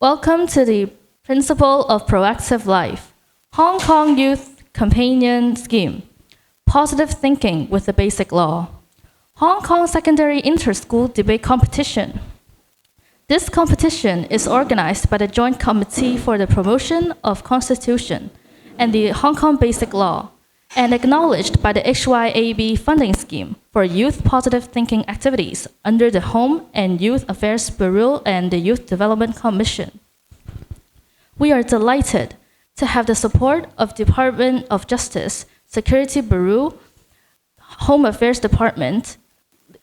Welcome to the Principle of Proactive Life, Hong Kong Youth Companion Scheme, Positive Thinking with the Basic Law, Hong Kong Secondary Inter-School Debate Competition. This competition is organized by the Joint Committee for the Promotion of Constitution and the Hong Kong Basic Law, and acknowledged by the HYAB funding scheme for youth positive thinking activities under the Home and Youth Affairs Bureau and the Youth Development Commission. We are delighted to have the support of Department of Justice, Security Bureau, Home Affairs Department,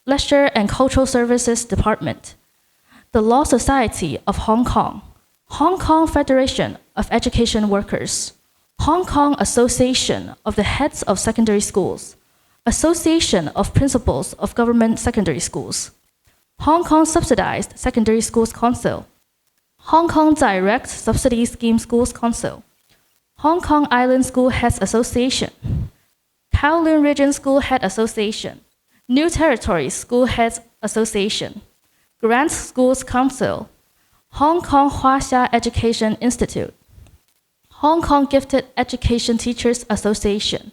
Leisure and Cultural Services Department, the Law Society of Hong Kong, Hong Kong Federation of Education Workers, Hong Kong Association of the Heads of Secondary Schools, Association of Principals of Government Secondary Schools, Hong Kong Subsidized Secondary Schools Council, Hong Kong Direct Subsidy Scheme Schools Council, Hong Kong Island School Heads Association, Kowloon Region School Head Association, New Territories School Heads Association, Grant Schools Council, Hong Kong Huaxia Education Institute, Hong Kong Gifted Education Teachers Association,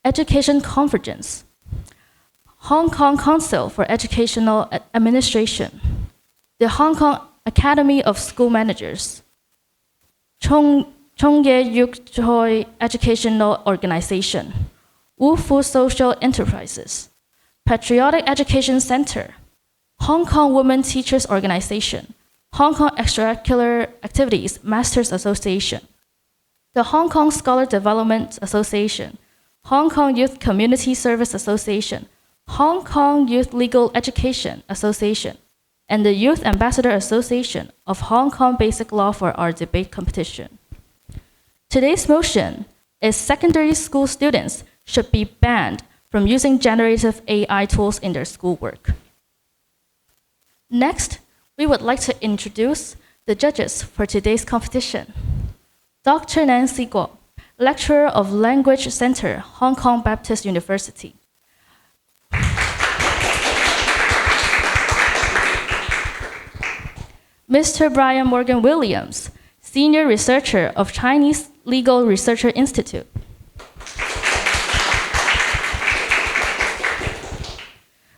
Education Convergence, Hong Kong Council for Educational Administration, the Hong Kong Academy of School Managers, Chung Ye Yuk Choi Educational Organization, Wu Fu Social Enterprises, Patriotic Education Center, Hong Kong Women Teachers Organization, Hong Kong Extracurricular Activities Masters Association, the Hong Kong Scholar Development Association, Hong Kong Youth Community Service Association, Hong Kong Youth Legal Education Association, and the Youth Ambassador Association of Hong Kong Basic Law for our debate competition. Today's motion is secondary school students should be banned from using generative AI tools in their schoolwork. Next, we would like to introduce the judges for today's competition. Dr. Nancy Kwong, Lecturer of Language Center, Hong Kong Baptist University. Mr. Brian Morgan Williams, Senior Researcher of Chinese Legal Researcher Institute.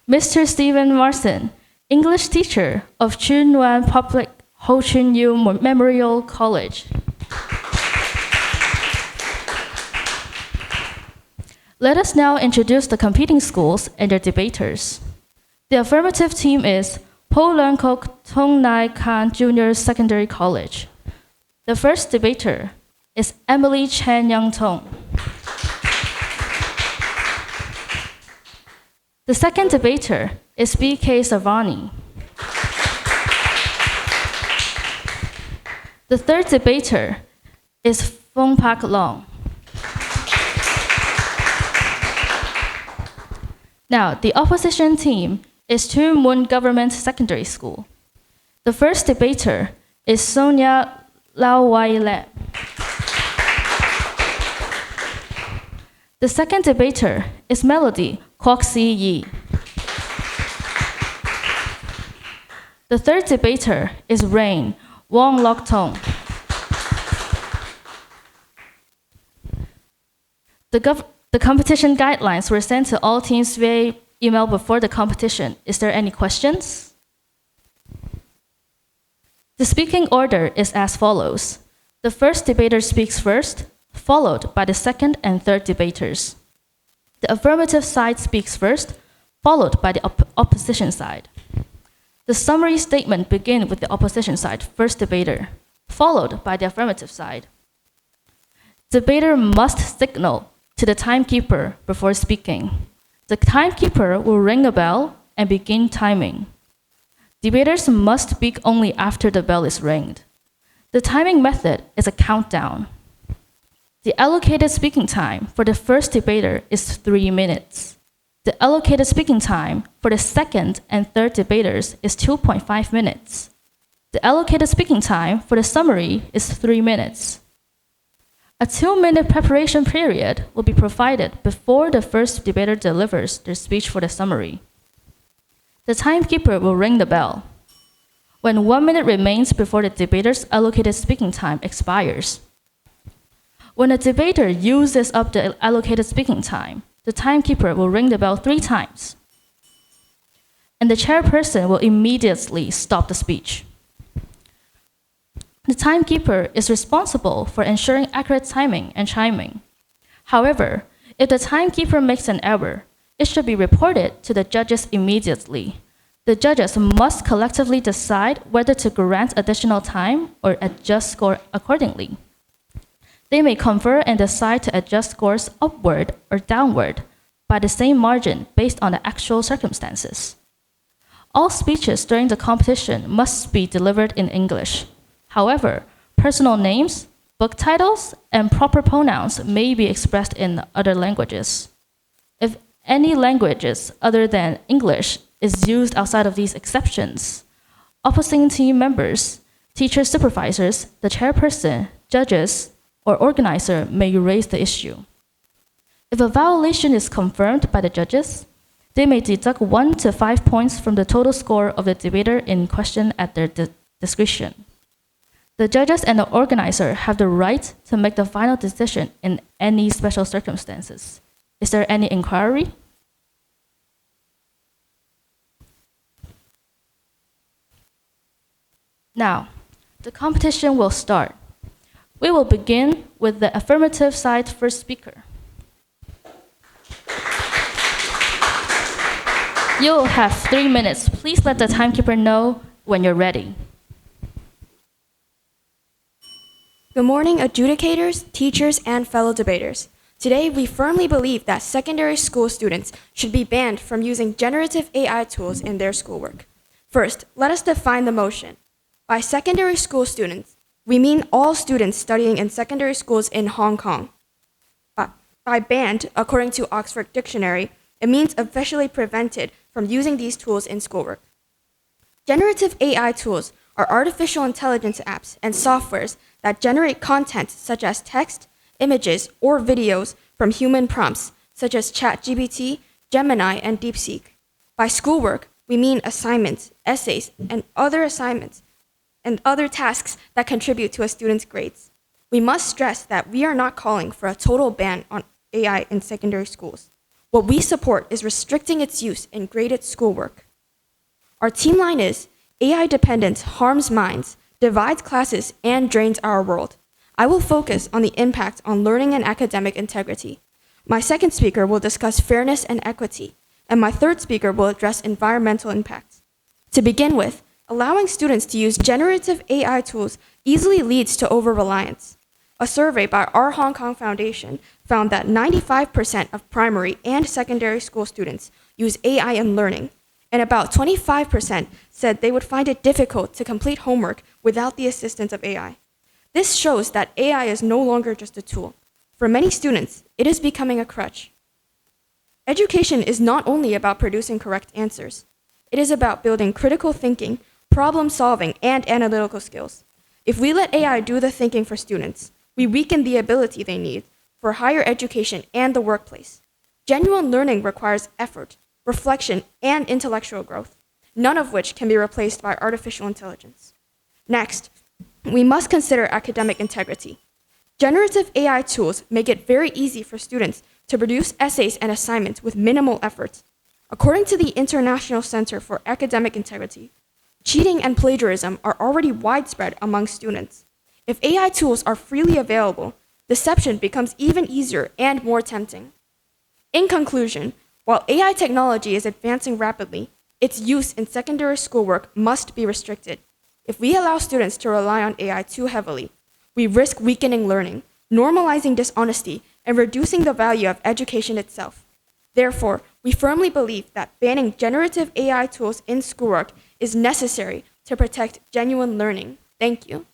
Mr. Stephen Marson, English teacher of Chun Wan Public Ho Chun Yu Memorial College. Let us now introduce the competing schools and their debaters. The affirmative team is Po Leung Kok Tung Nai Khan Junior Secondary College. The first debater is Emily Chen Young Tong. The second debater is B.K. Sarvani. The third debater is Fong Pak Long. Now, the opposition team is Tuen Mun Government Secondary School. The first debater is Sonia Lau Wai Le. The second debater is Melody Kwok Si Yi. The third debater is Rain Wong Lok Tong. The competition guidelines were sent to all teams via email before the competition. Is there any questions? The speaking order is as follows. The first debater speaks first, followed by the second and third debaters. The affirmative side speaks first, followed by the opposition side. The summary statement begins with the opposition side, first debater, followed by the affirmative side. Debater must signal to the timekeeper before speaking. The timekeeper will ring a bell and begin timing. Debaters must speak only after the bell is ringed. The timing method is a countdown. The allocated speaking time for the first debater is 3 minutes. The allocated speaking time for the second and third debaters is 2.5 minutes. The allocated speaking time for the summary is 3 minutes. A 2-minute preparation period will be provided before the first debater delivers their speech for the summary. The timekeeper will ring the bell. when 1 minute remains before the debater's allocated speaking time expires. When a debater uses up the allocated speaking time, the timekeeper will ring the bell 3 times, and the chairperson will immediately stop the speech. The timekeeper is responsible for ensuring accurate timing and chiming. However, if the timekeeper makes an error, it should be reported to the judges immediately. The judges must collectively decide whether to grant additional time or adjust score accordingly. They may confer and decide to adjust scores upward or downward by the same margin based on the actual circumstances. All speeches during the competition must be delivered in English. However, personal names, book titles, and proper pronouns may be expressed in other languages. If any languages other than English is used outside of these exceptions, opposing team members, teacher supervisors, the chairperson, judges, or organizer may raise the issue. If a violation is confirmed by the judges, they may deduct 1 to 5 points from the total score of the debater in question at their discretion. The judges and the organizer have the right to make the final decision in any special circumstances. Is there any inquiry? Now, the competition will start. We will begin with the affirmative side first speaker. You'll have 3 minutes. Please let the timekeeper know when you're ready. Good morning, adjudicators, teachers, and fellow debaters. Today, we firmly believe that secondary school students should be banned from using generative AI tools in their schoolwork. First, let us define the motion. By secondary school students, we mean all students studying in secondary schools in Hong Kong. By banned, according to Oxford Dictionary, it means officially prevented from using these tools in schoolwork. Generative AI tools are artificial intelligence apps and softwares that generate content such as text, images, or videos from human prompts such as ChatGPT, Gemini, and DeepSeek. By schoolwork, we mean assignments, essays, and other assignments and other tasks that contribute to a student's grades. We must stress that we are not calling for a total ban on AI in secondary schools. What we support is restricting its use in graded schoolwork. Our team line is, AI dependence harms minds, divides classes, and drains our world. I will focus on the impact on learning and academic integrity. My second speaker will discuss fairness and equity, and my third speaker will address environmental impacts. To begin with, allowing students to use generative AI tools easily leads to over-reliance. A survey by our Hong Kong Foundation found that 95% of primary and secondary school students use AI in learning, and about 25% said they would find it difficult to complete homework without the assistance of AI. This shows that AI is no longer just a tool. For many students, it is becoming a crutch. Education is not only about producing correct answers. It is about building critical thinking, problem solving, and analytical skills. If we let AI do the thinking for students, we weaken the ability they need for higher education and the workplace. Genuine learning requires effort, reflection, and intellectual growth, none of which can be replaced by artificial intelligence. Next, we must consider academic integrity. Generative AI tools make it very easy for students to produce essays and assignments with minimal effort. According to the International Center for Academic Integrity, cheating and plagiarism are already widespread among students. If AI tools are freely available, deception becomes even easier and more tempting. In conclusion, while AI technology is advancing rapidly, its use in secondary schoolwork must be restricted. If we allow students to rely on AI too heavily, we risk weakening learning, normalizing dishonesty, and reducing the value of education itself. Therefore, we firmly believe that banning generative AI tools in schoolwork is necessary to protect genuine learning. Thank you.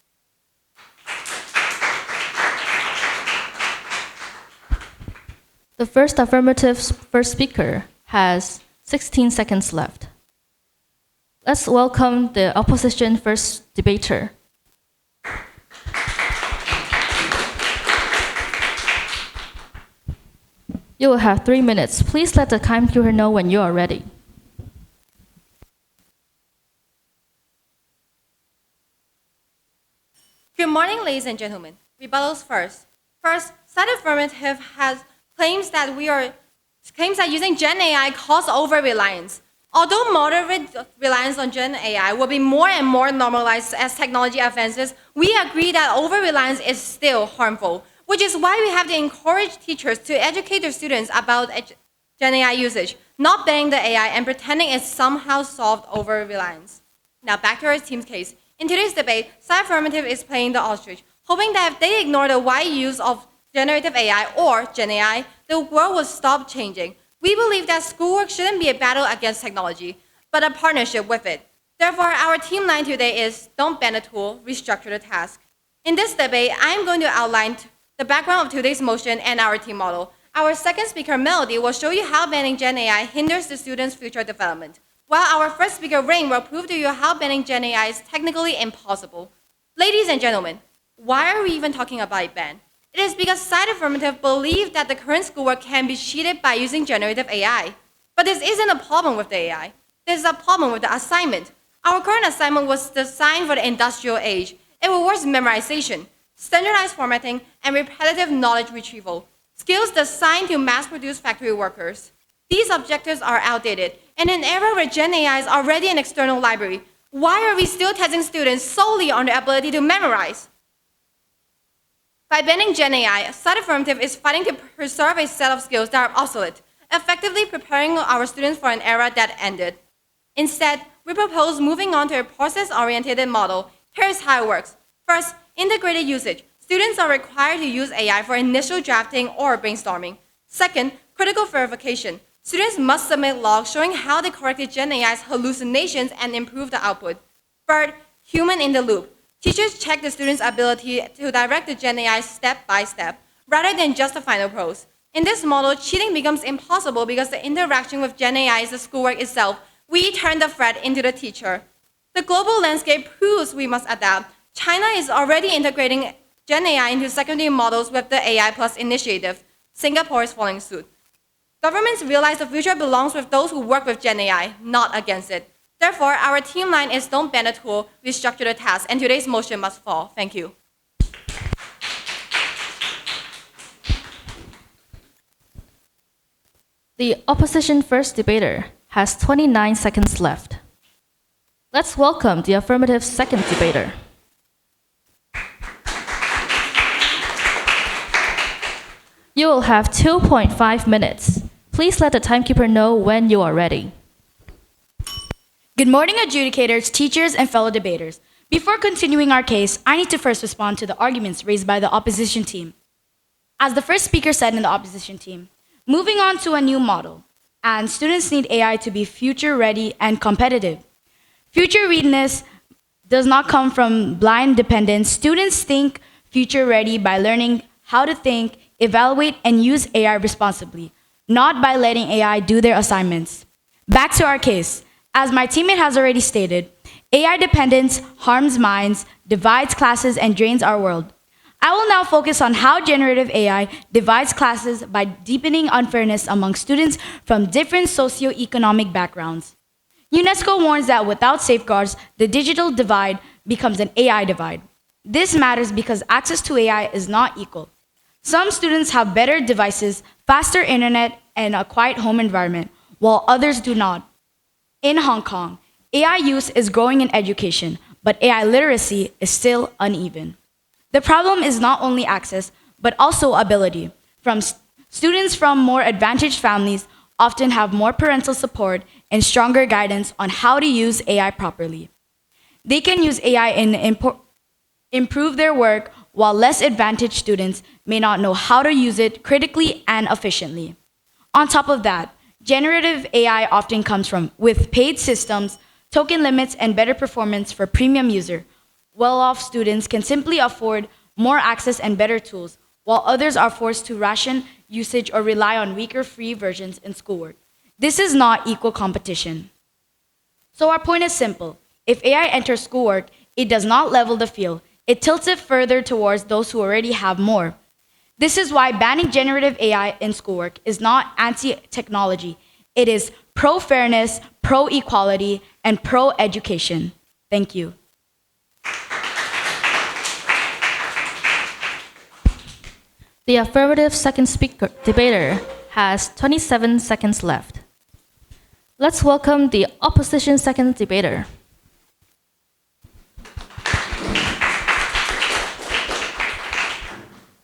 The first affirmative's first speaker has 16 seconds left. Let's welcome the opposition first debater. You will have 3 minutes. Please let the timekeeper know when you are ready. morning, ladies and gentlemen. Rebuttals first. First, side affirmative claims that using Gen AI causes over-reliance. Although moderate reliance on Gen AI will be more and more normalized as technology advances, we agree that over-reliance is still harmful, which is why we have to encourage teachers to educate their students about Gen AI usage, not banning the AI and pretending it's somehow solved over-reliance. Now back to our team's case. In today's debate, side affirmative is playing the ostrich, hoping that if they ignore the wide use of generative AI or Gen AI, the world will stop changing. We believe that schoolwork shouldn't be a battle against technology, but a partnership with it. Therefore, our team line today is don't ban the tool, restructure the task. In this debate, I'm going to outline the background of today's motion and our team model. Our second speaker, Melody, will show you how banning Gen AI hinders the students' future development, while our first speaker, Ring, will prove to you how banning Gen AI is technically impossible. Ladies and gentlemen, why are we even talking about a ban? It is because side affirmative believe that the current schoolwork can be cheated by using generative AI. But this isn't a problem with the AI. This is a problem with the assignment. Our current assignment was designed for the industrial age. It rewards memorization, standardized formatting, and repetitive knowledge retrieval, skills designed to mass-produce factory workers. These objectives are outdated. In an era where Gen AI is already an external library, why are we still testing students solely on their ability to memorize? By banning Gen AI, side affirmative is fighting to preserve a set of skills that are obsolete, effectively preparing our students for an era that ended. Instead, we propose moving on to a process-oriented model. Here's how it works. First, integrated usage. Students are required to use AI for initial drafting or brainstorming. Second, critical verification. Students must submit logs showing how they corrected Gen AI's hallucinations and improved the output. Third, human in the loop. Teachers check the student's ability to direct the Gen AI step by step, rather than just the final prose. In this model, cheating becomes impossible because the interaction with Gen AI is the schoolwork itself. We turn the threat into the teacher. The global landscape proves we must adapt. China is already integrating Gen AI into secondary models with the AI Plus initiative. Singapore is following suit. Governments realize the future belongs with those who work with Gen AI, not against it. Therefore, our team line is don't ban the tool, restructure the task, and today's motion must fall. Thank you. The opposition first debater has 29 seconds left. Let's welcome the affirmative second debater. You will have 2.5 minutes. Please let the timekeeper know when you are ready. Good morning, adjudicators, teachers, and fellow debaters. Before continuing our case, I need to first respond to the arguments raised by the opposition team. As the first speaker said in the opposition team, moving on to a new model, and students need AI to be future-ready and competitive. Future readiness does not come from blind dependence. Students think future-ready by learning how to think, evaluate, and use AI responsibly, not by letting AI do their assignments. Back to our case. As my teammate has already stated, AI dependence harms minds, divides classes, and drains our world. I will now focus on how generative AI divides classes by deepening unfairness among students from different socioeconomic backgrounds. UNESCO warns that without safeguards, the digital divide becomes an AI divide. This matters because access to AI is not equal. Some students have better devices, faster internet, and a quiet home environment, while others do not. In Hong Kong, AI use is growing in education, but AI literacy is still uneven. The problem is not only access, but also ability. Students from more advantaged families often have more parental support and stronger guidance on how to use AI properly. They can use AI and improve their work, while less advantaged students may not know how to use it critically and efficiently. On top of that, generative AI often comes with paid systems, token limits, and better performance for premium user. Well-off students can simply afford more access and better tools, while others are forced to ration usage or rely on weaker free versions in schoolwork. This is not equal competition. So our point is simple. If AI enters schoolwork, it does not level the field. It tilts it further towards those who already have more. This is why banning generative AI in schoolwork is not anti-technology. It is pro-fairness, pro-equality, and pro-education. Thank you. The affirmative second speaker debater has 27 seconds left. Let's welcome the opposition second debater.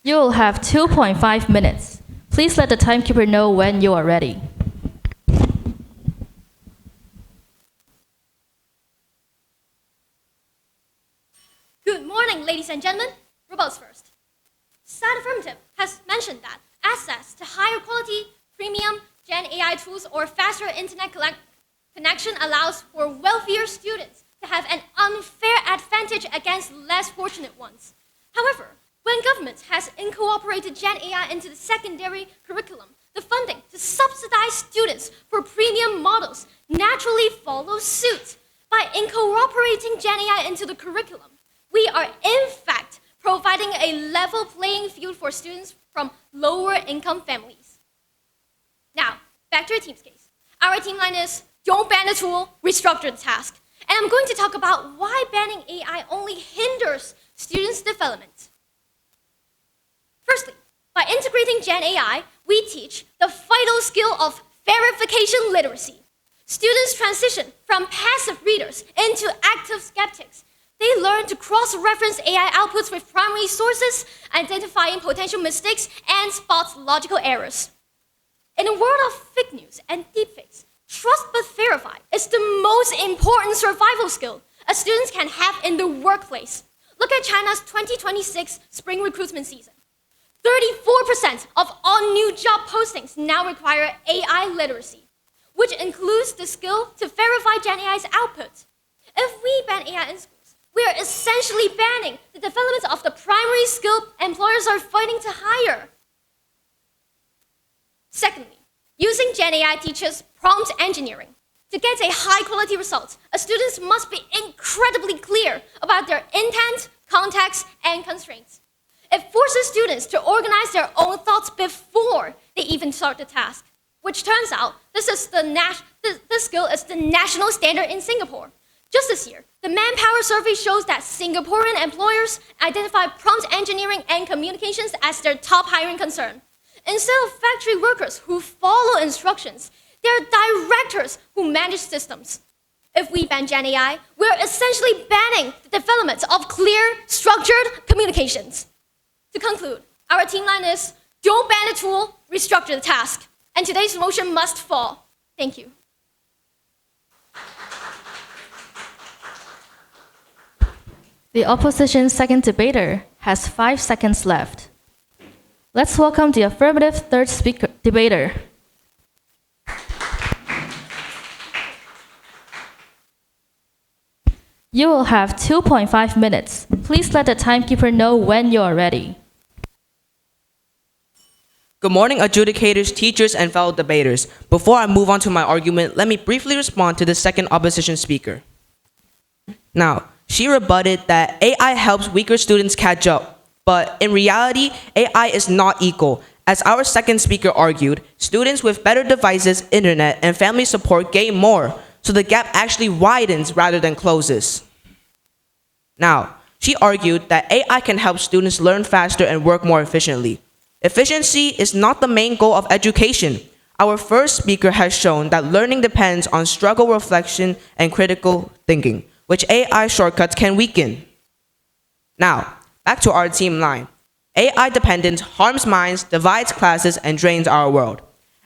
You will have 2.5 minutes. Please let the timekeeper know when you are ready. Good morning, ladies and gentlemen. Rebels first. Side Affirmative has mentioned that access to higher quality, premium Gen AI tools or faster internet connection allows for wealthier students to have an unfair advantage against less fortunate ones. However, when government has incorporated Gen AI into the secondary curriculum, the funding to subsidize students for premium models naturally follows suit. By incorporating Gen AI into the curriculum, we are in fact providing a level playing field for students from lower income families. Now, back to our team's case. Our team line is, don't ban the tool, restructure the task. And I'm going to talk about why banning AI only hinders students' development. Firstly, by integrating Gen AI, we teach the vital skill of verification literacy. Students transition from passive readers into active skeptics. They learn to cross-reference AI outputs with primary sources, identifying potential mistakes, and spot logical errors. In a world of fake news and deepfakes, trust but verify is the most important survival skill a student can have in the workplace. Look at China's 2026 spring recruitment season. 34% of all new job postings now require AI literacy, which includes the skill to verify Gen AI's output. If we ban AI in schools, we are essentially banning the development of the primary skill employers are fighting to hire. Secondly, using Gen AI teaches prompt engineering. To get a high-quality result, a student must be incredibly clear about their intent, context, and constraints. It forces students to organize their own thoughts before they even start the task, which turns out this skill is the national standard in Singapore. Just this year, the Manpower Survey shows that Singaporean employers identify prompt engineering and communications as their top hiring concern. Instead of factory workers who follow instructions, they are directors who manage systems. If we ban Gen AI, we're essentially banning the development of clear, structured communications. To conclude, our team line is, don't ban the tool, restructure the task. And today's motion must fall. Thank you. The opposition's second debater has 5 seconds left. Let's welcome the affirmative third speaker debater. You will have 2.5 minutes. Please let the timekeeper know when you are ready. Good morning, adjudicators, teachers, and fellow debaters. Before I move on to my argument, let me briefly respond to the second opposition speaker. Now, she rebutted that AI helps weaker students catch up, but in reality, AI is not equal. As our second speaker argued, students with better devices, internet, and family support gain more, so the gap actually widens rather than closes. Now, she argued that AI can help students learn faster and work more efficiently. Efficiency is not the main goal of education. Our first speaker has shown that learning depends on struggle reflection and critical thinking, which AI shortcuts can weaken. Now, back to our team line. AI dependence harms minds, divides classes, and drains our world.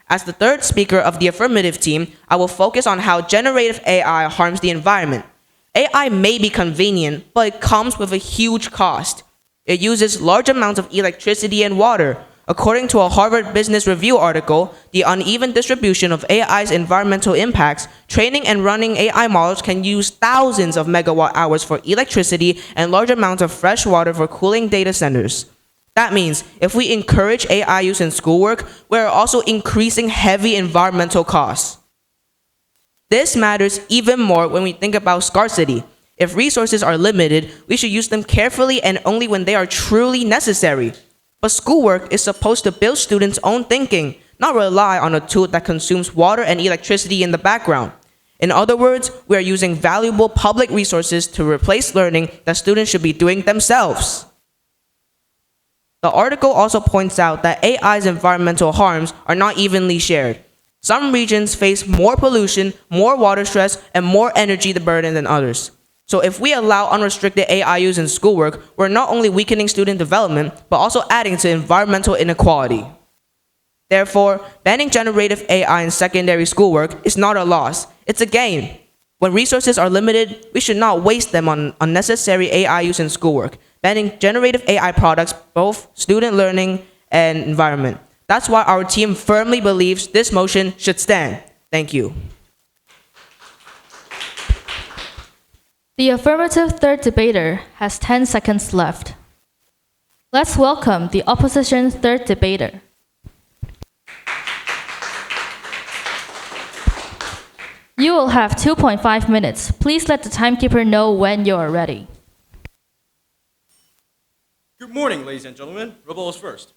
As the third speaker of the affirmative team, I will focus on how generative AI harms the environment. AI may be convenient, but it comes with a huge cost. It uses large amounts of electricity and water. According to a Harvard Business Review article, the uneven distribution of AI's environmental impacts, training and running AI models can use thousands of megawatt hours for electricity and large amounts of fresh water for cooling data centers. That means if we encourage AI use in schoolwork, we're also increasing heavy environmental costs. This matters even more when we think about scarcity. If resources are limited, we should use them carefully and only when they are truly necessary. But schoolwork is supposed to build students' own thinking, not rely on a tool that consumes water and electricity in the background. In other words, we are using valuable public resources to replace learning that students should be doing themselves. The article also points out that AI's environmental harms are not evenly shared. Some regions face more pollution, more water stress, and more energy burden than others. So if we allow unrestricted AI use in schoolwork, we're not only weakening student development, but also adding to environmental inequality. Therefore, banning generative AI in secondary schoolwork is not a loss, it's a gain. When resources are limited, we should not waste them on unnecessary AI use in schoolwork, banning generative AI products, both student learning and environment. That's why our team firmly believes this motion should stand. Thank you. The affirmative third debater has 10 seconds left. Let's welcome the opposition third debater. You will have 2.5 minutes. Please let the timekeeper know when you are ready. Good morning, ladies and gentlemen. Rebels first.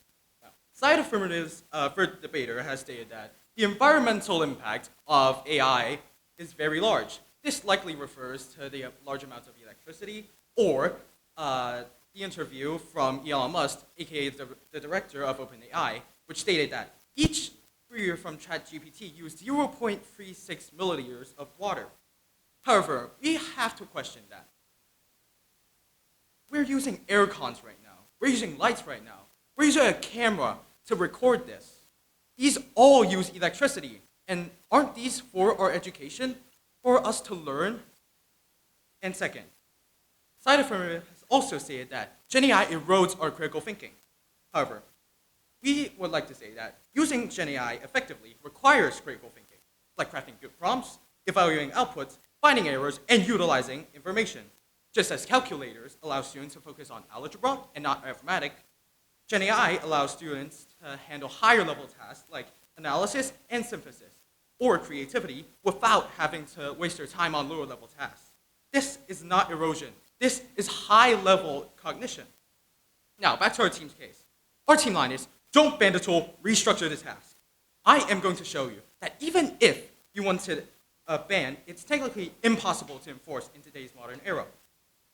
Side Affirmative's first debater has stated that the environmental impact of AI is very large. This likely refers to the large amounts of electricity or the interview from Elon Musk, aka the director of OpenAI, which stated that each query from ChatGPT used 0.36 milliliters of water. However, we have to question that. We're using air cons right now. We're using lights right now. We're using a camera to record this. These all use electricity. And aren't these for our education? For us to learn? And second, Side Affirmative has also stated that GenAI erodes our critical thinking. However, we would like to say that using GenAI effectively requires critical thinking, like crafting good prompts, evaluating outputs, finding errors, and utilizing information. Just as calculators allow students to focus on algebra and not arithmetic, GenAI allows students to handle higher level tasks like analysis and synthesis, or creativity without having to waste their time on lower level tasks. This is not erosion. This is high level cognition. Now, back to our team's case. Our team line is, don't ban the tool, restructure the task. I am going to show you that even if you want to ban, it's technically impossible to enforce in today's modern era.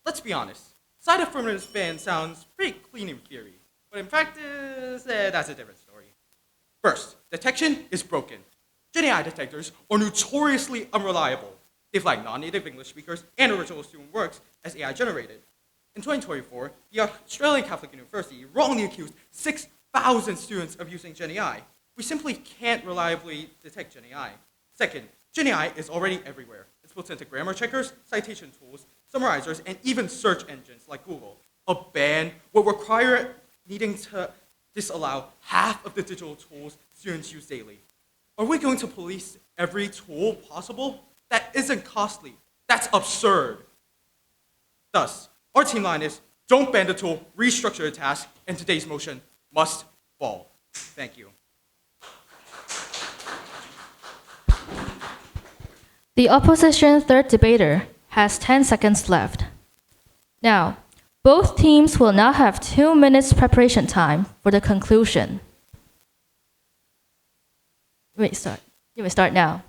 Let's be honest, Side Affirmative's ban sounds pretty clean in theory, but in practice, that's a different story. First, detection is broken. GenAI detectors are notoriously unreliable. They flag non-native English speakers and original student works as AI generated. In 2024, the Australian Catholic University wrongly accused 6,000 students of using GenAI. We simply can't reliably detect GenAI. Second, GenAI is already everywhere. It's built into grammar checkers, citation tools, summarizers, and even search engines like Google. A ban would require needing to disallow half of the digital tools students use daily. Are we going to police every tool possible? That isn't costly. That's absurd. Thus, our team line is, don't ban the tool, restructure the task, and today's motion must fall. Thank you. The opposition third debater has 10 seconds left. Now, both teams will now have 2 minutes preparation time for the conclusion. You may start now.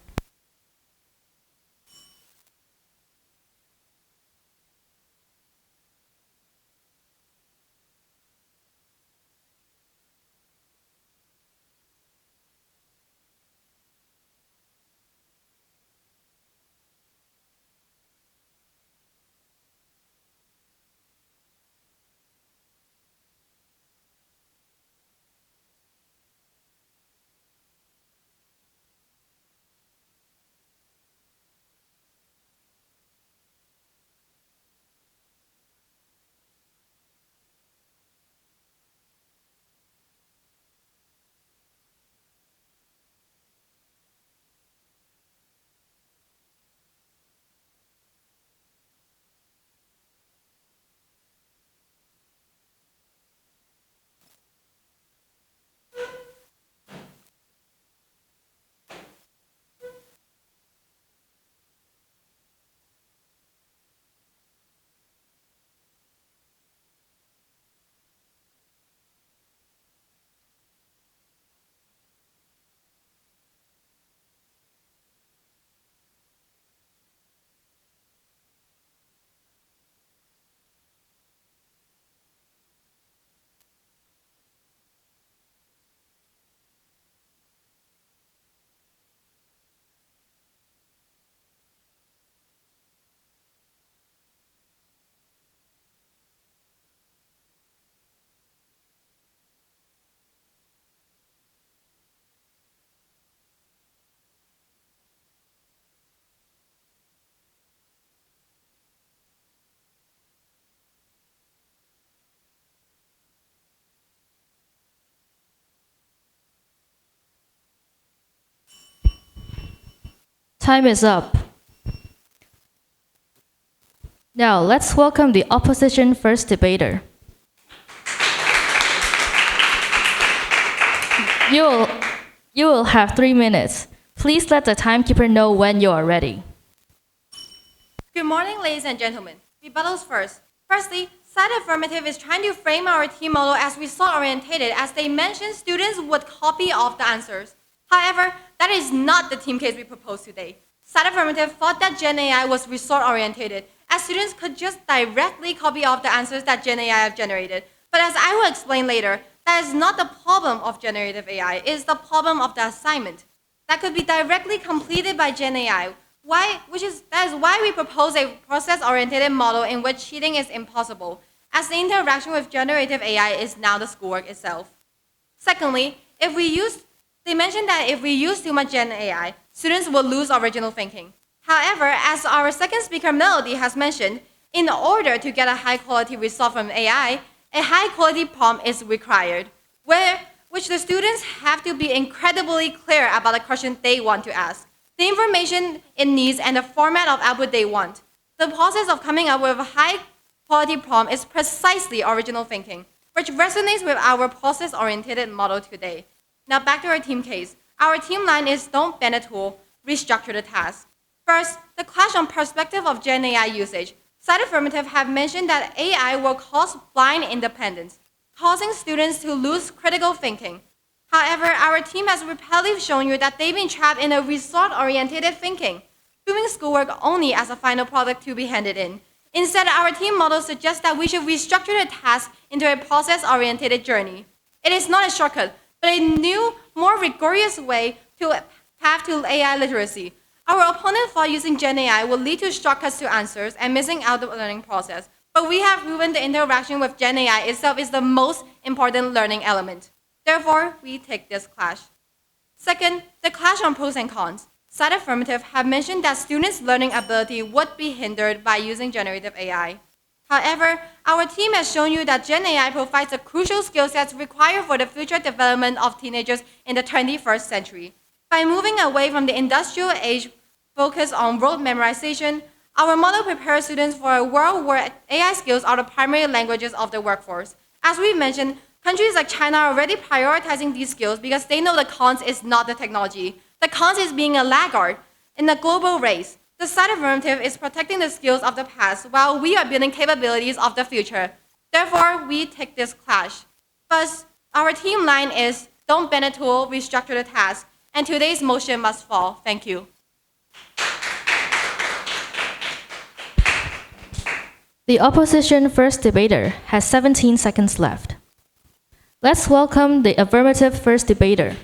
Time is up. Now, let's welcome the opposition first debater. You will have 3 minutes. Please let the timekeeper know when you are ready. Good morning, ladies and gentlemen. Rebuttals first. Firstly, side affirmative is trying to frame our team model as result-oriented, as they mentioned students would copy off the answers. However, that is not the team case we propose today. Side affirmative thought that Gen AI was result-oriented, as students could just directly copy off the answers that Gen AI have generated. But as I will explain later, that is not the problem of generative AI, it is the problem of the assignment. That could be directly completed by Gen AI. That is why we propose a process-oriented model in which cheating is impossible, as the interaction with generative AI is now the schoolwork itself. Secondly, they mentioned that if we use too much Gen AI, students will lose original thinking. However, as our second speaker Melody has mentioned, in order to get a high-quality result from AI, a high-quality prompt is required, which the students have to be incredibly clear about the question they want to ask, the information it needs, and the format of output they want. The process of coming up with a high-quality prompt is precisely original thinking, which resonates with our process-oriented model today. Now back to our team case. Our team line is don't bend a tool, restructure the task. First, the clash on perspective of Gen AI usage. Side affirmative have mentioned that AI will cause blind independence, causing students to lose critical thinking. However, our team has repeatedly shown you that they've been trapped in a result-oriented thinking, viewing schoolwork only as a final product to be handed in. Instead, our team model suggests that we should restructure the task into a process-oriented journey. It is not a shortcut, but a new, more rigorous way to path to AI literacy. Our opponent thought using Gen AI would lead to shortcuts to answers and missing out the learning process. But we have proven the interaction with Gen AI itself is the most important learning element. Therefore, we take this clash. Second, the clash on pros and cons. Side affirmative have mentioned that students' learning ability would be hindered by using generative AI. However, our team has shown you that Gen AI provides the crucial skill sets required for the future development of teenagers in the 21st century. By moving away from the industrial age focus on rote memorization, our model prepares students for a world where AI skills are the primary languages of the workforce. As we mentioned, countries like China are already prioritizing these skills because they know the cons is not the technology. The cons is being a laggard in the global race. The side affirmative is protecting the skills of the past while we are building capabilities of the future. Therefore, we take this clash. First, our team line is don't bend a tool, restructure the task, and today's motion must fall. Thank you. The opposition first debater has 17 seconds left. Let's welcome the affirmative first debater.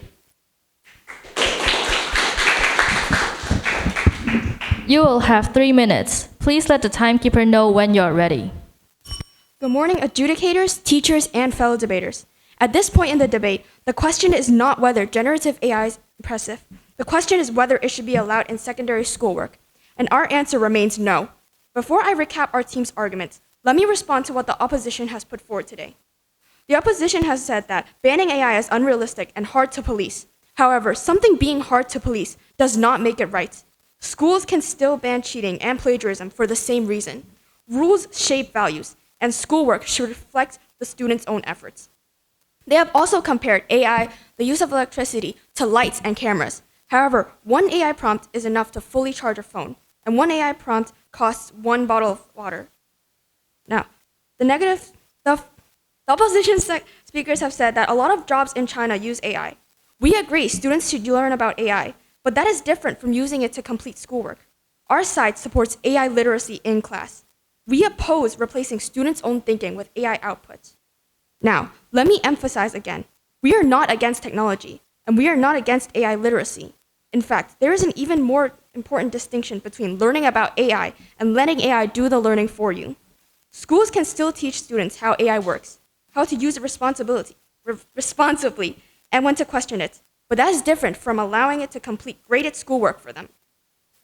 You will have 3 minutes. Please let the timekeeper know when you're ready. Good morning, adjudicators, teachers, and fellow debaters. At this point in the debate, the question is not whether generative AI is impressive. The question is whether it should be allowed in secondary schoolwork. And our answer remains no. Before I recap our team's arguments, let me respond to what the opposition has put forward today. The opposition has said that banning AI is unrealistic and hard to police. However, something being hard to police does not make it right. Schools can still ban cheating and plagiarism for the same reason. Rules shape values, and schoolwork should reflect the students' own efforts. They have also compared AI, the use of electricity, to lights and cameras. However, one AI prompt is enough to fully charge a phone, and one AI prompt costs 1 bottle of water. Now, the opposition speakers have said that a lot of jobs in China use AI. We agree students should learn about AI, but that is different from using it to complete schoolwork. Our side supports AI literacy in class. We oppose replacing students' own thinking with AI outputs. Now, let me emphasize again, we are not against technology, and we are not against AI literacy. In fact, there is an even more important distinction between learning about AI and letting AI do the learning for you. Schools can still teach students how AI works, how to use it responsibly, and when to question it. But that is different from allowing it to complete graded schoolwork for them.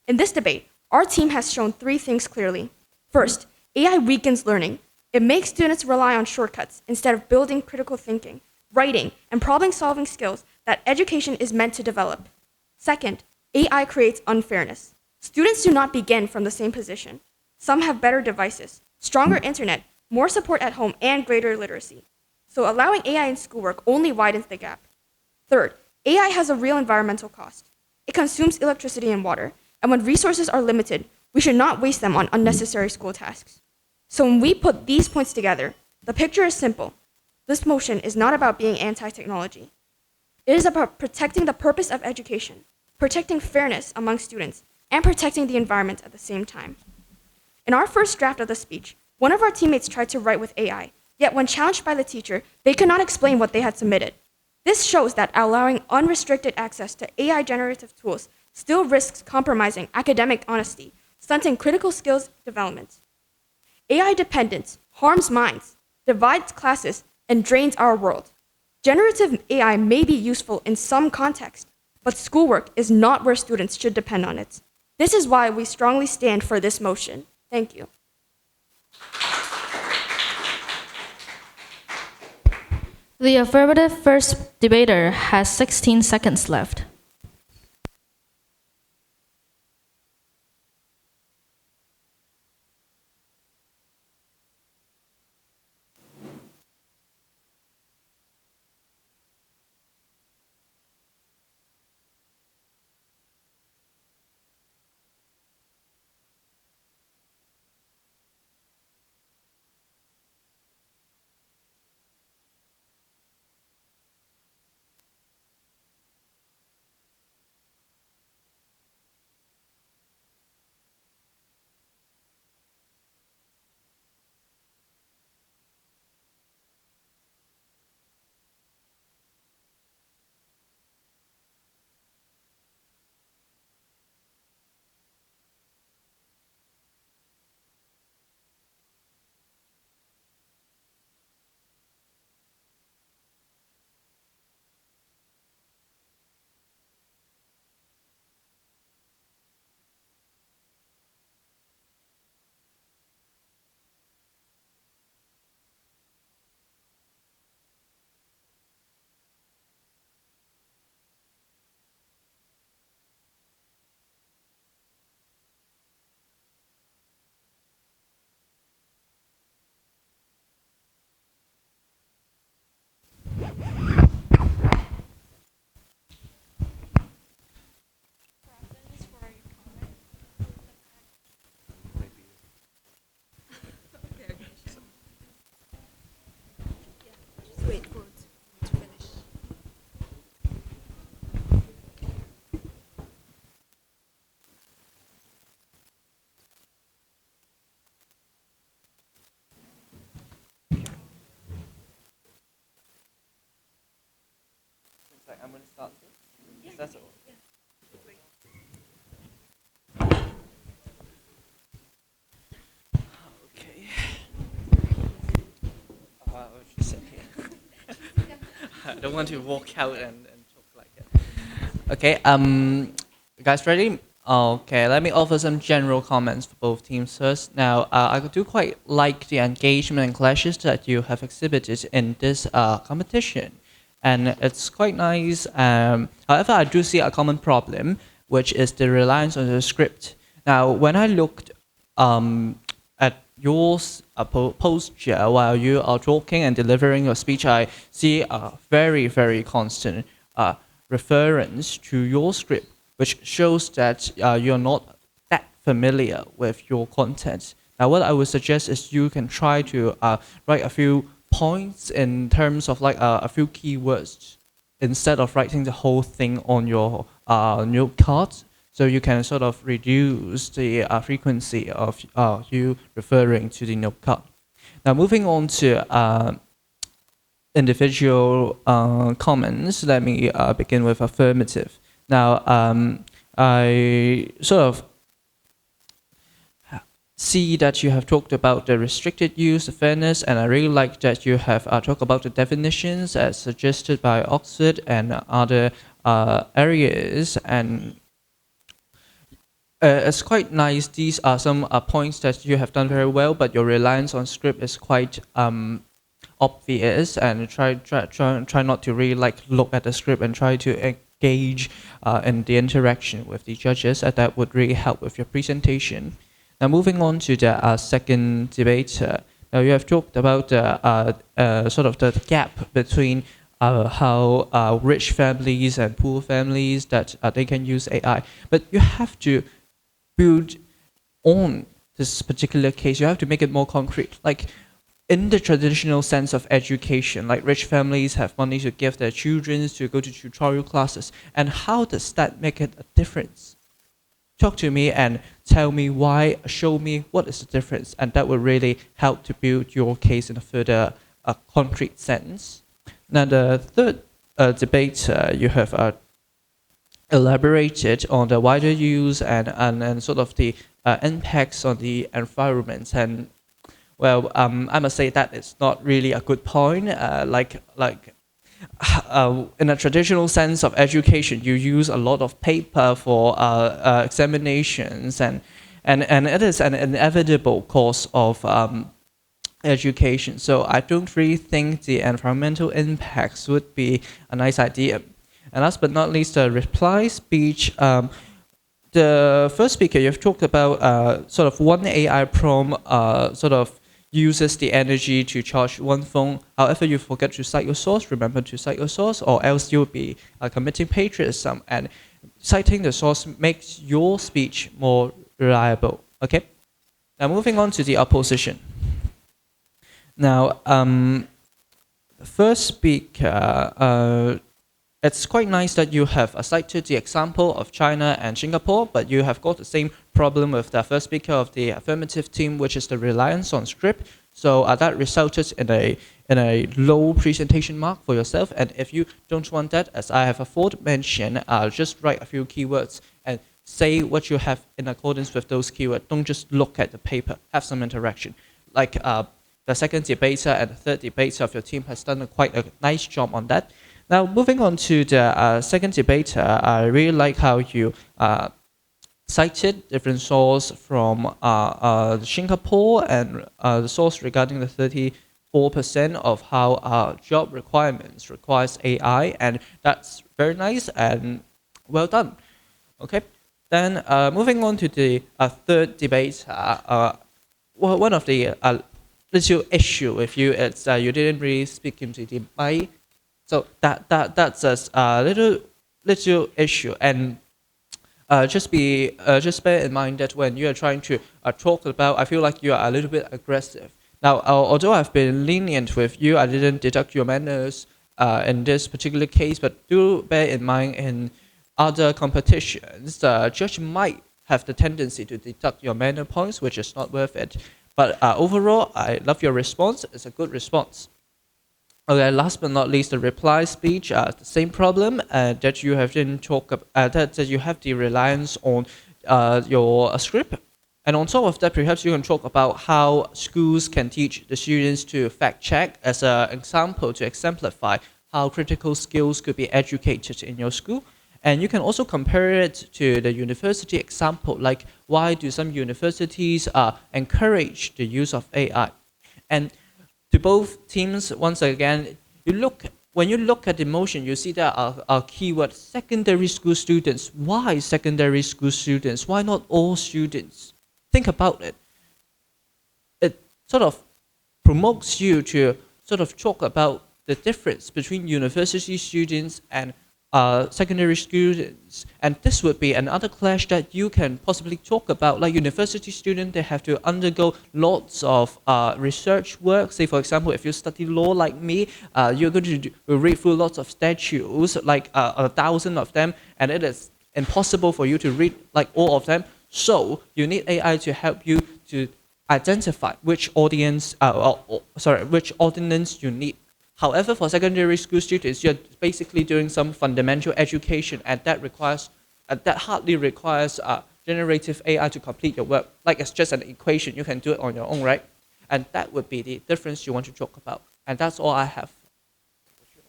In this debate, our team has shown 3 things clearly. First, AI weakens learning. It makes students rely on shortcuts instead of building critical thinking, writing, and problem-solving skills that education is meant to develop. Second, AI creates unfairness. Students do not begin from the same position. Some have better devices, stronger internet, more support at home, and greater literacy. So allowing AI in schoolwork only widens the gap. Third, AI has a real environmental cost. It consumes electricity and water, and when resources are limited, we should not waste them on unnecessary school tasks. So when we put these points together, the picture is simple. This motion is not about being anti-technology. It is about protecting the purpose of education, protecting fairness among students, and protecting the environment at the same time. In our first draft of the speech, one of our teammates tried to write with AI, yet when challenged by the teacher, they could not explain what they had submitted. This shows that allowing unrestricted access to AI generative tools still risks compromising academic honesty, stunting critical skills development. AI dependence harms minds, divides classes, and drains our world. Generative AI may be useful in some context, but schoolwork is not where students should depend on it. This is why we strongly stand for this motion. Thank you. The affirmative first debater has 16 seconds left. I'm going to start. Is that all? Okay. I'll just sit here. I don't want to walk out and talk like that. Okay. Guys, ready? Okay. Let me offer some general comments for both teams first. Now, I do quite like the engagement and clashes that you have exhibited in this competition. And it's quite nice. However, I do see a common problem, which is the reliance on the script. Now, when I looked at your posture while you are talking and delivering your speech, I see a very, very constant reference to your script, which shows that you're not that familiar with your content. Now, what I would suggest is you can try to write a few points in terms of like a few keywords instead of writing the whole thing on your note card, so you can sort of reduce the frequency of you referring to the note card. Now, moving on to individual comments, let me begin with affirmative. Now, I sort of see that you have talked about the restricted use, the fairness, and I really like that you have talked about the definitions as suggested by Oxford and other areas. And it's quite nice. These are some points that you have done very well, but your reliance on script is quite obvious. And try not to really like look at the script and try to engage in the interaction with the judges, and that would really help with your presentation. Now, moving on to the second debate. Now, you have talked about sort of the gap between how rich families and poor families that they can use AI, but you have to build on this particular case. You have to make it more concrete. Like in the traditional sense of education, like rich families have money to give their children to go to tutorial classes, and how does that make it a difference? Talk to me and tell me why, show me what is the difference, and that will really help to build your case in a further concrete sense. Now, the third debate, you have elaborated on the wider use and sort of the impacts on the environment. And well, I must say that it's not really a good point. In a traditional sense of education, you use a lot of paper for examinations, and it is an inevitable course of education. So I don't really think the environmental impacts would be a nice idea. And last but not least, the reply speech. The first speaker, you've talked about sort of one AI prompt sort of uses the energy to charge one phone. However, you forget to cite your source. Remember to cite your source, or else you'll be committing plagiarism. And citing the source makes your speech more reliable. Okay. Now moving on to the opposition. Now, the first speaker. It's quite nice that you have cited the example of China and Singapore, but you have got the same problem with the first speaker of the affirmative team, which is the reliance on script. So that resulted in a low presentation mark for yourself. And if you don't want that, as I have aforementioned, just write a few keywords and say what you have in accordance with those keywords. Don't just look at the paper. Have some interaction. Like the second debater and the third debater of your team has done quite a nice job on that. Now, moving on to the second debater, I really like how you cited different sources from Singapore and the source regarding the 34% of how job requirements requires AI, and that's very nice and well done. Okay, then moving on to the third debate, one of the little issue with you is you didn't really speak into the mic. So that's a little issue, and just bear in mind that when you are trying to talk about, I feel like you are a little bit aggressive. Now, although I've been lenient with you, I didn't deduct your manners in this particular case, but do bear in mind in other competitions, the judge might have the tendency to deduct your manner points, which is not worth it. But overall, I love your response. It's a good response. Okay, last but not least, the reply speech. The same problem that you have didn't talk about, that you have the reliance on your script. And on top of that, perhaps you can talk about how schools can teach the students to fact check as an example to exemplify how critical skills could be educated in your school. And you can also compare it to the university example, like why do some universities encourage the use of AI? And to both teams, once again, when you look at the motion, you see there are keywords, secondary school students. Why secondary school students? Why not all students? Think about it. It sort of promotes you to sort of talk about the difference between university students and secondary students, and this would be another clash that you can possibly talk about. Like university students, they have to undergo lots of research work. Say, for example, if you study law like me, you're going to read through lots of statutes, like 1,000 of them, and it is impossible for you to read like all of them. So you need AI to help you to identify which audience, which ordinance you need. However, for secondary school students, you're basically doing some fundamental education, and that hardly requires generative AI to complete your work. Like it's just an equation, you can do it on your own, right? And that would be the difference you want to talk about. And that's all I have. Thank you.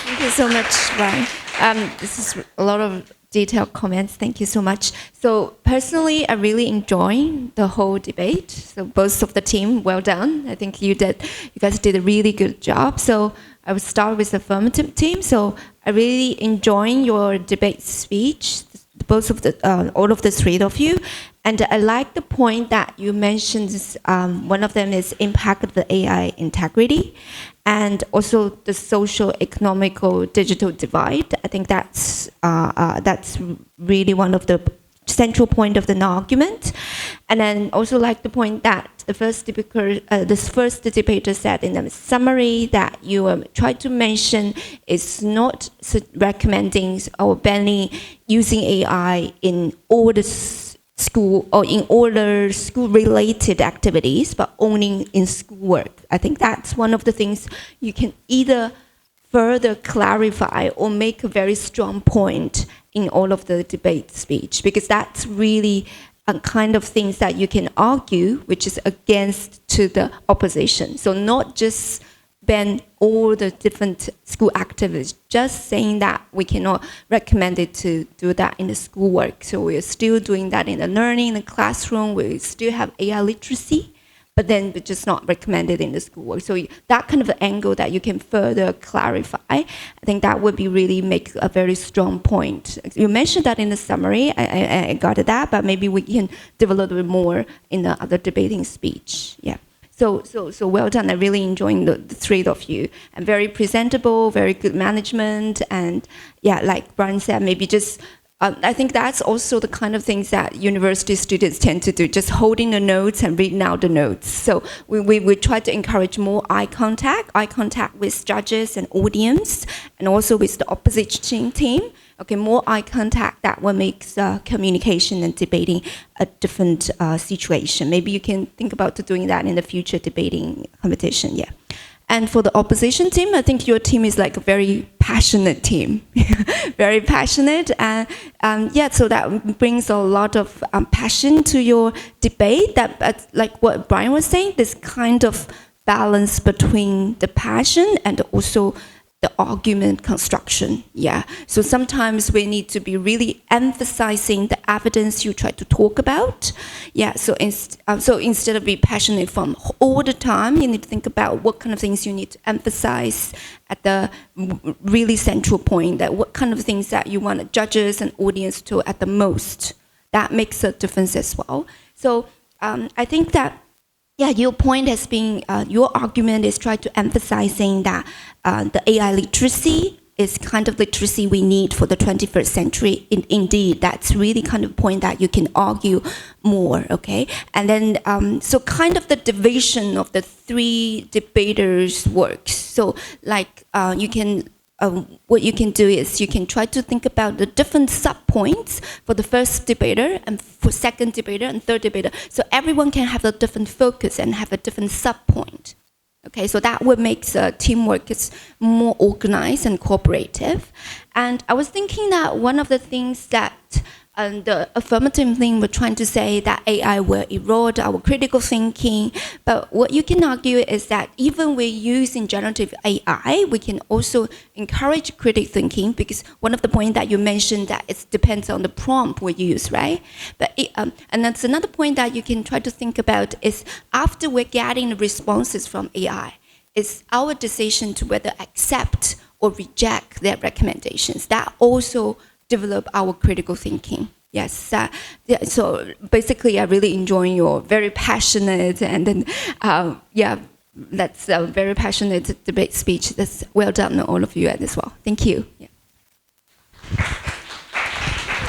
Thank you so much, Ryan. This is a lot of detailed comments. Thank you so much. So personally, I really enjoy the whole debate. So both of the team, well done. I think you guys did a really good job. So I will start with the affirmative team. So I really enjoying your debate speech, both of the, all of the three of you. And I like the point that you mentioned, one of them is impact of the AI integrity, and also the social, economical, digital divide. I think that's really one of the central point of the argument. And then also like the point that the first debater said in the summary that you tried to mention is not recommending or banning using AI in all the school or in all the school related activities, but only in schoolwork. I think that's one of the things you can either further clarify or make a very strong point in all of the debate speech, because that's really a kind of things that you can argue which is against to the opposition. So not just ban all the different school activities, just saying that we cannot recommend it to do that in the schoolwork. So we're still doing that in the learning, in the classroom, we still have AI literacy, but then we just not recommended in the schoolwork. So that kind of angle that you can further clarify, I think that would be really make a very strong point. You mentioned that in the summary, I got that, but maybe we can develop a bit more in the other debating speech. Yeah. So well done. I'm really enjoying the three of you. And very presentable, very good management, and yeah, like Brian said, maybe just I think that's also the kind of things that university students tend to do, just holding the notes and reading out the notes. So we try to encourage more eye contact with judges and audience, and also with the opposition team. Okay, more eye contact, that will make communication and debating a different situation. Maybe you can think about doing that in the future debating competition, yeah. And for the opposition team, I think your team is like a very passionate team, very passionate. And yeah, so that brings a lot of passion to your debate. That, like what Brian was saying, this kind of balance between the passion and also the argument construction, yeah. So sometimes we need to be really emphasizing the evidence you try to talk about, yeah. So instead of being passionate from all the time, you need to think about what kind of things you need to emphasize at the really central point, that what kind of things that you want judges and audience to at the most. That makes a difference as well. So I think that, yeah, your point has been, your argument is trying to emphasizing that the AI literacy is kind of literacy we need for the 21st century. Indeed, that's really kind of point that you can argue more, okay? And then, so kind of the division of the three debaters works. So like you can, what you can do is you can try to think about the different sub-points for the first debater and for second debater and third debater. So everyone can have a different focus and have a different sub-point. Okay, so that would make teamwork is more organized and cooperative. And I was thinking that one of the things that the affirmative thing we're trying to say that AI will erode our critical thinking, but what you can argue is that even we're using generative AI, we can also encourage critical thinking, because one of the points that you mentioned that it depends on the prompt we use, right? But and that's another point that you can try to think about is after we're getting the responses from AI, it's our decision to whether accept or reject their recommendations. That also develop our critical thinking. Yes, yeah, so basically I really enjoy your very passionate and then, yeah, that's a very passionate debate speech. That's well done, all of you as well. Thank you. Yeah.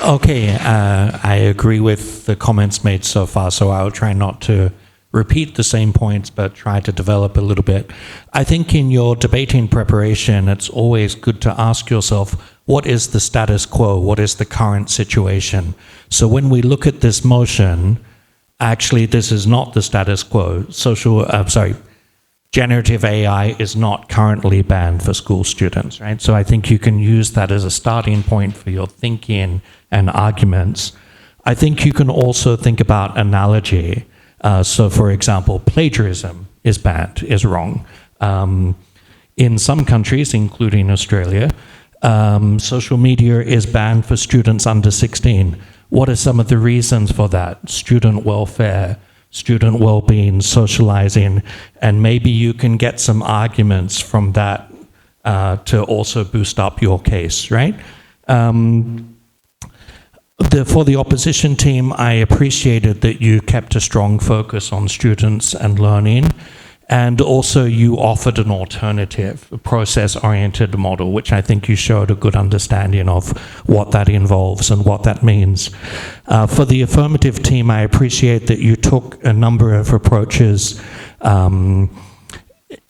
Okay, I agree with the comments made so far, so I'll try not to repeat the same points, but try to develop a little bit. I think in your debating preparation, it's always good to ask yourself, what is the status quo? What is the current situation? So when we look at this motion, actually this is not the status quo. Generative AI is not currently banned for school students, right? So I think you can use that as a starting point for your thinking and arguments. I think you can also think about analogy. So for example, plagiarism is banned, is wrong. In some countries, including Australia, social media is banned for students under 16. What are some of the reasons for that? Student welfare, student well-being, socializing, and maybe you can get some arguments from that to also boost up your case, right? For the opposition team, I appreciated that you kept a strong focus on students and learning, and also you offered an alternative, a process-oriented model, which I think you showed a good understanding of what that involves and what that means. For the affirmative team, I appreciate that you took a number of approaches.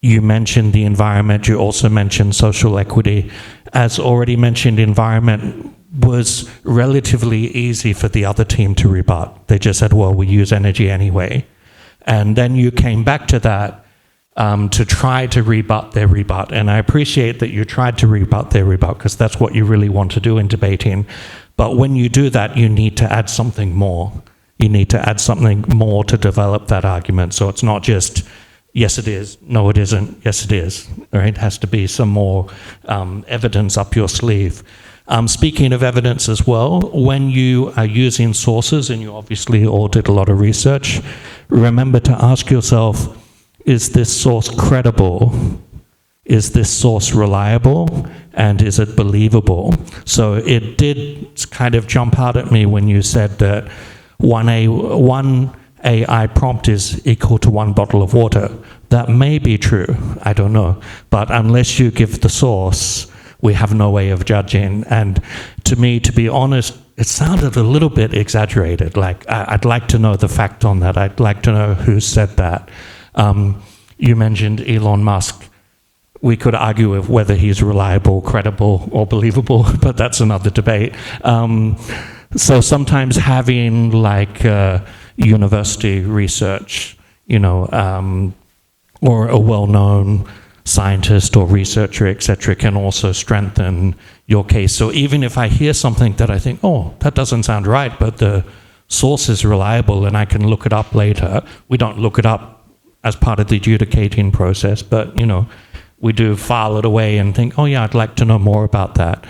You mentioned the environment, you also mentioned social equity. As already mentioned, environment was relatively easy for the other team to rebut. They just said, well, we use energy anyway. And then you came back to that to try to rebut their rebut. And I appreciate that you tried to rebut their rebut, because that's what you really want to do in debating. But when you do that, you need to add something more. You need to add something more to develop that argument. So it's not just, yes, it is, no, it isn't, yes, it is. Right? It has to be some more evidence up your sleeve. Speaking of evidence as well, when you are using sources, and you obviously all did a lot of research, remember to ask yourself, is this source credible? Is this source reliable? And is it believable? So it did kind of jump out at me when you said that one AI prompt is equal to 1 bottle of water. That may be true, I don't know. But unless you give the source, we have no way of judging. And to me, to be honest, it sounded a little bit exaggerated. Like, I'd like to know the fact on that. I'd like to know who said that. You mentioned Elon Musk. We could argue of whether he's reliable, credible, or believable, but that's another debate. So sometimes having like university research, or a well-known scientist or researcher, etc., can also strengthen your case. So even if I hear something that I think, oh, that doesn't sound right, but the source is reliable and I can look it up later, we don't look it up as part of the adjudicating process, but we do file it away and think, oh yeah, I'd like to know more about that.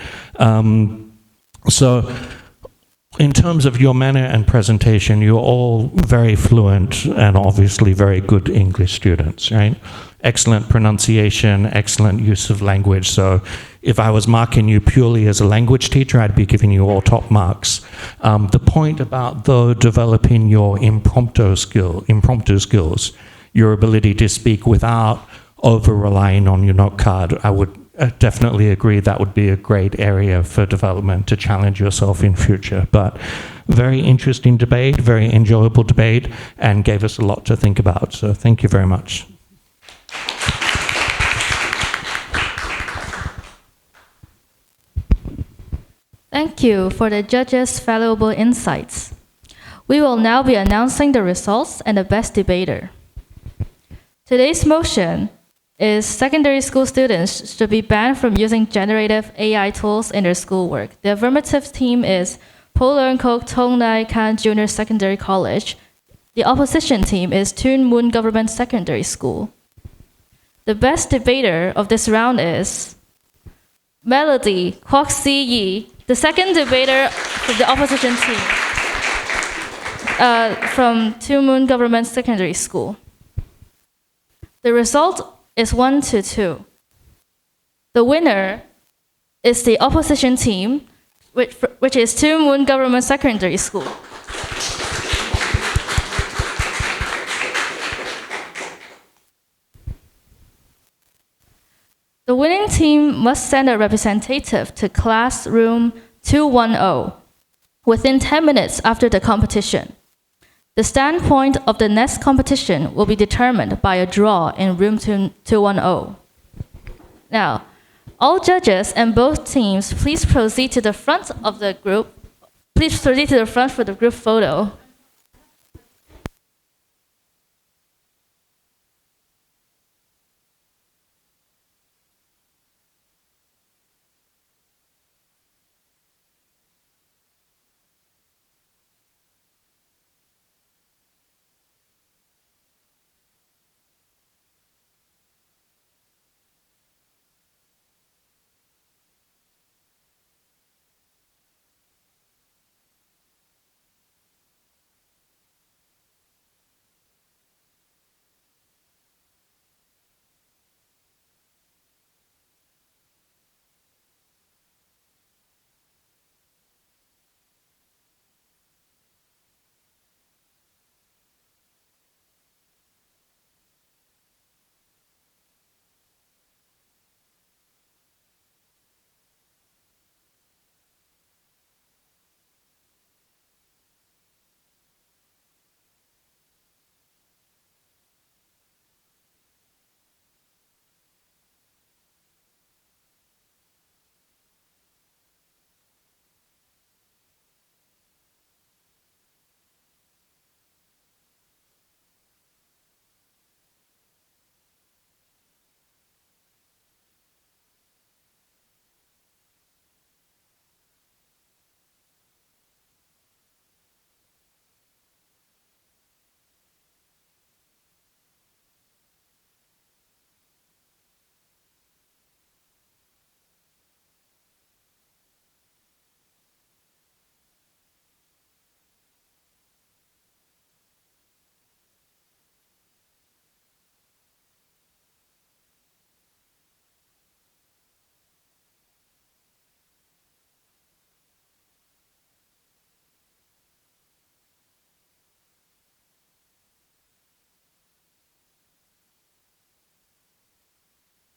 So in terms of your manner and presentation, you're all very fluent and obviously very good English students, right? Excellent pronunciation, excellent use of language. So if I was marking you purely as a language teacher, I'd be giving you all top marks. The point about, though, developing your impromptu skills, your ability to speak without over-relying on your note card, I would definitely agree that would be a great area for development to challenge yourself in future. But very interesting debate, very enjoyable debate, and gave us a lot to think about. So thank you very much. Thank you for the judges' valuable insights. We will now be announcing the results and the best debater. Today's motion is secondary school students should be banned from using generative AI tools in their schoolwork. The affirmative team is Leung Tong Kan Junior Secondary College. The opposition team is Tuen Government Secondary School. The best debater of this round is Melody Kwok Si Yi, the second debater of the opposition team from Tuen Government Secondary School. The result is 1-2. The winner is the opposition team, which is Tuen Government Secondary School. The winning team must send a representative to classroom 210 within 10 minutes after the competition. The standpoint of the next competition will be determined by a draw in room 210. Now, all judges and both teams, please proceed to the front of the group. Please proceed to the front for the group photo.